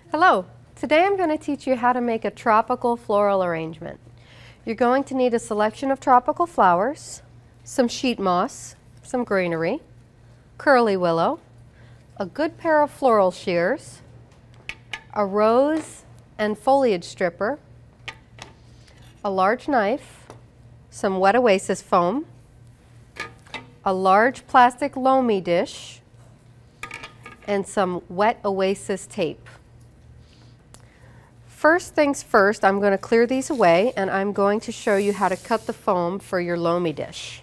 Hello, today I'm going to teach you how to make a tropical floral arrangement. You're going to need a selection of tropical flowers, some sheet moss, some greenery, curly willow, a good pair of floral shears, a rose and foliage stripper, a large knife, some wet oasis foam, a large plastic loamy dish, and some wet oasis tape. First things first, I'm going to clear these away and I'm going to show you how to cut the foam for your loamy dish.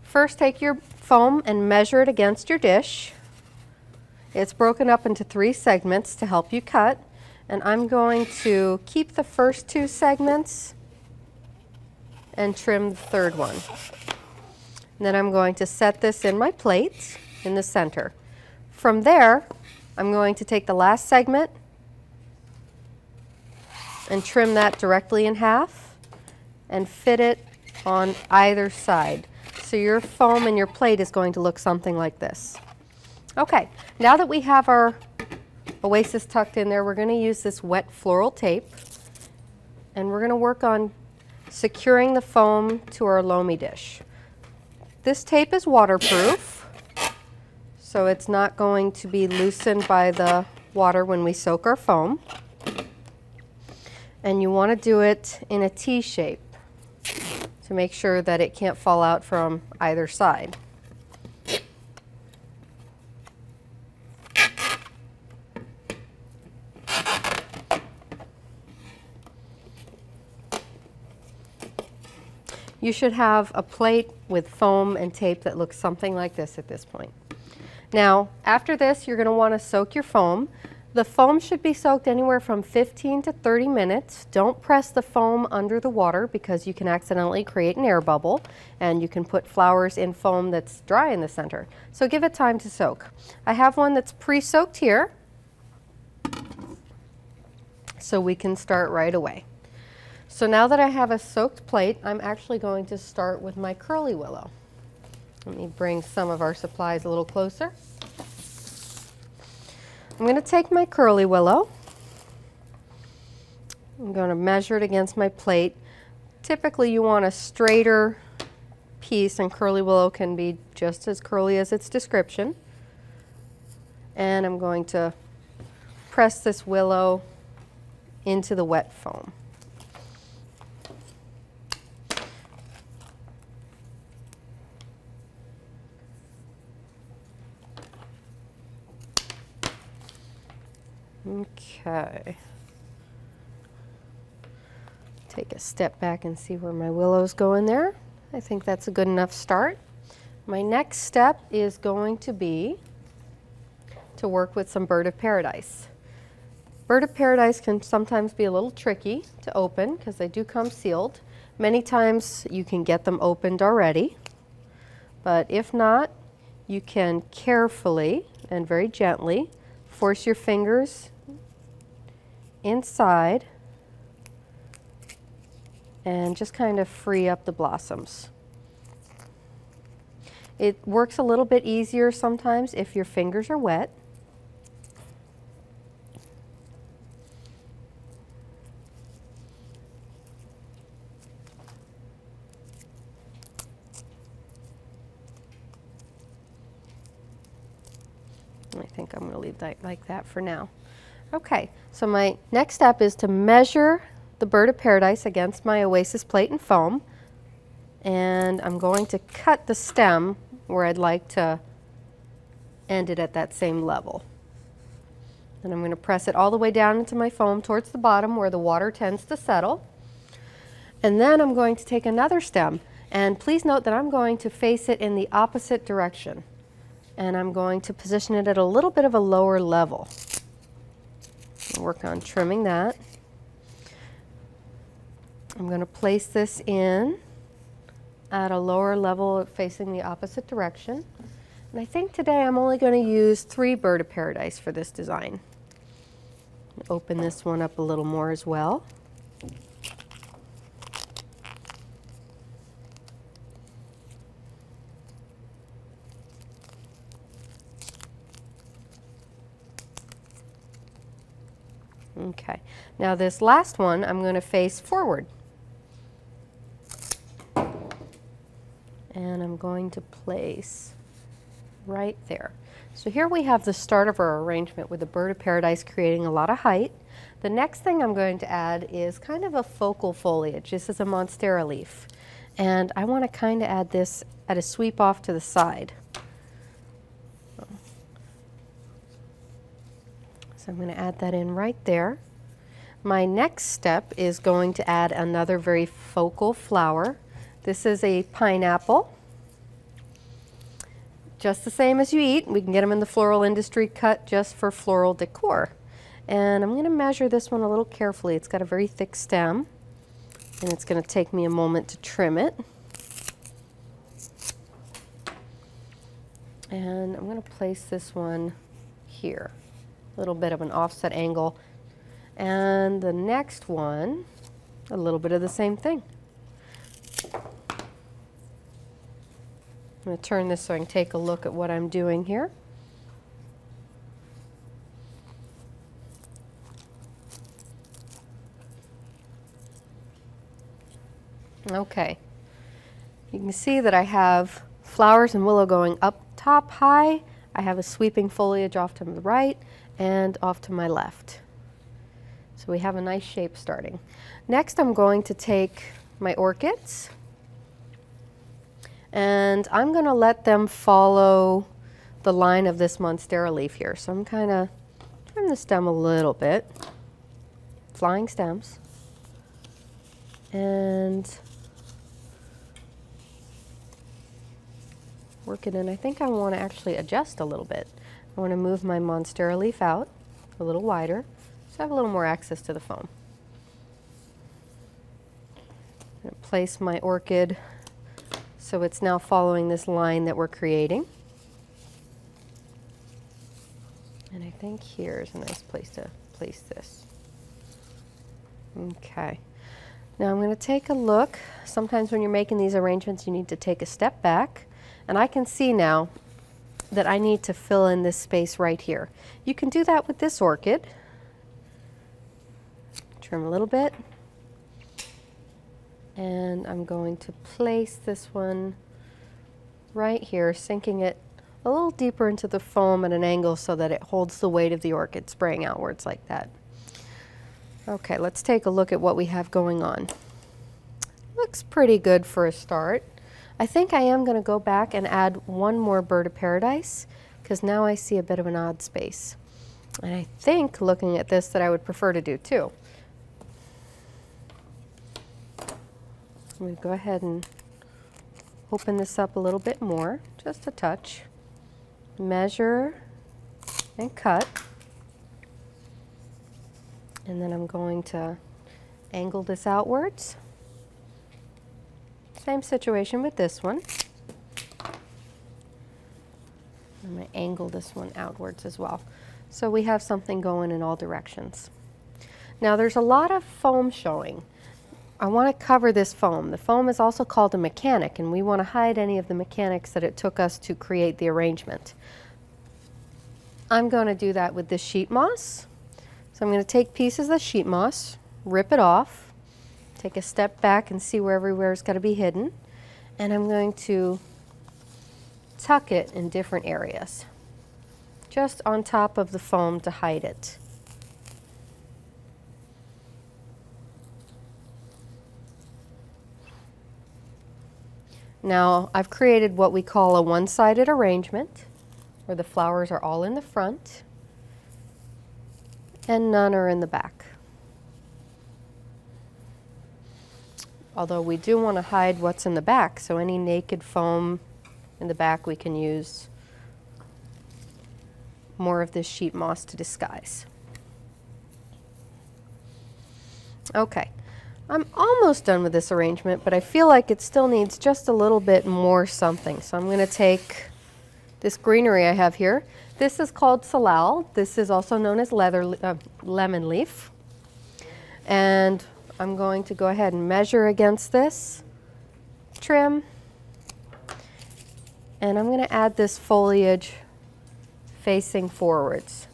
First, take your foam and measure it against your dish. It's broken up into 3 segments to help you cut, and I'm going to keep the first 2 segments and trim the third one. And then I'm going to set this in my plate in the center. From there, I'm going to take the last segment and trim that directly in half and fit it on either side. So your foam and your plate is going to look something like this. Okay, now that we have our oasis tucked in there, we're going to use this wet floral tape and we're going to work on securing the foam to our loamy dish. This tape is waterproof, so it's not going to be loosened by the water when we soak our foam. And you want to do it in a T shape to make sure that it can't fall out from either side. You should have a plate with foam and tape that looks something like this at this point. Now, after this, you're going to want to soak your foam. The foam should be soaked anywhere from 15 to 30 minutes. Don't press the foam under the water because you can accidentally create an air bubble and you can put flowers in foam that's dry in the center. So give it time to soak. I have one that's pre-soaked here, so we can start right away. So now that I have a soaked plate, I'm actually going to start with my curly willow. Let me bring some of our supplies a little closer. I'm going to take my curly willow. I'm going to measure it against my plate. Typically you want a straighter piece, and curly willow can be just as curly as its description. And I'm going to press this willow into the wet foam. Okay. Take a step back and see where my willows go in there. I think that's a good enough start. My next step is going to be to work with some bird of paradise. Bird of paradise can sometimes be a little tricky to open because they do come sealed. Many times you can get them opened already, but if not, you can carefully and very gently force your fingers inside and just kind of free up the blossoms. It works a little bit easier sometimes if your fingers are wet. I think I'm going to leave that like that for now. Okay, so my next step is to measure the bird of paradise against my oasis plate and foam, and I'm going to cut the stem where I'd like to end it at that same level. And I'm going to press it all the way down into my foam towards the bottom where the water tends to settle. And then I'm going to take another stem, and please note that I'm going to face it in the opposite direction, and I'm going to position it at a little bit of a lower level. Work on trimming that. I'm going to place this in at a lower level facing the opposite direction. And I think today I'm only going to use 3 bird of paradise for this design. Open this one up a little more as well. Okay, now this last one I'm going to face forward. And I'm going to place right there. So here we have the start of our arrangement with the bird of paradise creating a lot of height. The next thing I'm going to add is kind of a focal foliage. This is a monstera leaf. And I want to kind of add this at a sweep off to the side. So I'm going to add that in right there. My next step is going to add another very focal flower. This is a pineapple. Just the same as you eat. We can get them in the floral industry cut just for floral decor. And I'm going to measure this one a little carefully. It's got a very thick stem, and it's going to take me a moment to trim it. And I'm going to place this one here. A little bit of an offset angle. And the next one, a little bit of the same thing. I'm going to turn this so I can take a look at what I'm doing here. Okay, you can see that I have flowers and willow going up top high. I have a sweeping foliage off to the right and off to my left. So we have a nice shape starting. Next I'm going to take my orchids and I'm going to let them follow the line of this monstera leaf here. So I'm kind of trim the stem a little bit, flying stems, and work it in. I think I want to actually adjust a little bit. I want to move my monstera leaf out a little wider so I have a little more access to the foam. I'm going to place my orchid so it's now following this line that we're creating. And I think here's a nice place to place this. Okay. Now I'm going to take a look. Sometimes when you're making these arrangements you need to take a step back. And I can see now that I need to fill in this space right here. You can do that with this orchid. Trim a little bit. And I'm going to place this one right here, sinking it a little deeper into the foam at an angle so that it holds the weight of the orchid spraying outwards like that. Okay, let's take a look at what we have going on. Looks pretty good for a start. I think I am going to go back and add one more bird of paradise because now I see a bit of an odd space. And I think, looking at this, that I would prefer to do two. I'm going to go ahead and open this up a little bit more, just a touch. Measure and cut. And then I'm going to angle this outwards. Same situation with this one. I'm going to angle this one outwards as well. So we have something going in all directions. Now there's a lot of foam showing. I want to cover this foam. The foam is also called a mechanic, and we want to hide any of the mechanics that it took us to create the arrangement. I'm going to do that with this sheet moss. So I'm going to take pieces of sheet moss, rip it off, take a step back and see where everywhere is going to be hidden, and I'm going to tuck it in different areas, just on top of the foam to hide it. Now I've created what we call a one-sided arrangement, where the flowers are all in the front and none are in the back. Although we do want to hide what's in the back, so any naked foam in the back we can use more of this sheet moss to disguise. Okay, I'm almost done with this arrangement, but I feel like it still needs just a little bit more something. So I'm going to take this greenery I have here. This is called salal. This is also known as lemon leaf. And I'm going to go ahead and measure against this, trim, and I'm going to add this foliage facing forwards.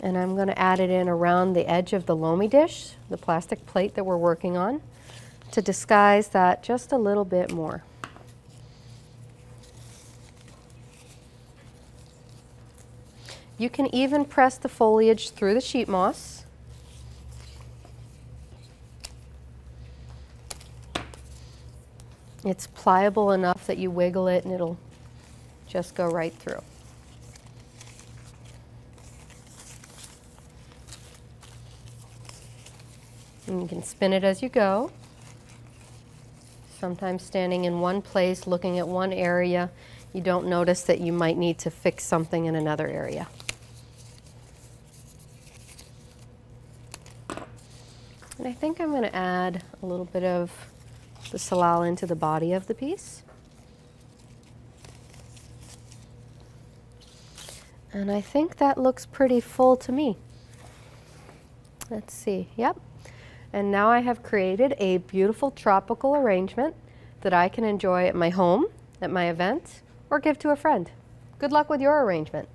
And I'm going to add it in around the edge of the loamy dish, the plastic plate that we're working on, to disguise that just a little bit more. You can even press the foliage through the sheet moss. It's pliable enough that you wiggle it and it'll just go right through. And you can spin it as you go. Sometimes standing in one place, looking at one area, you don't notice that you might need to fix something in another area. And I think I'm going to add a little bit of the salal into the body of the piece. And I think that looks pretty full to me. Let's see, yep. And now I have created a beautiful tropical arrangement that I can enjoy at my home, at my event, or give to a friend. Good luck with your arrangement.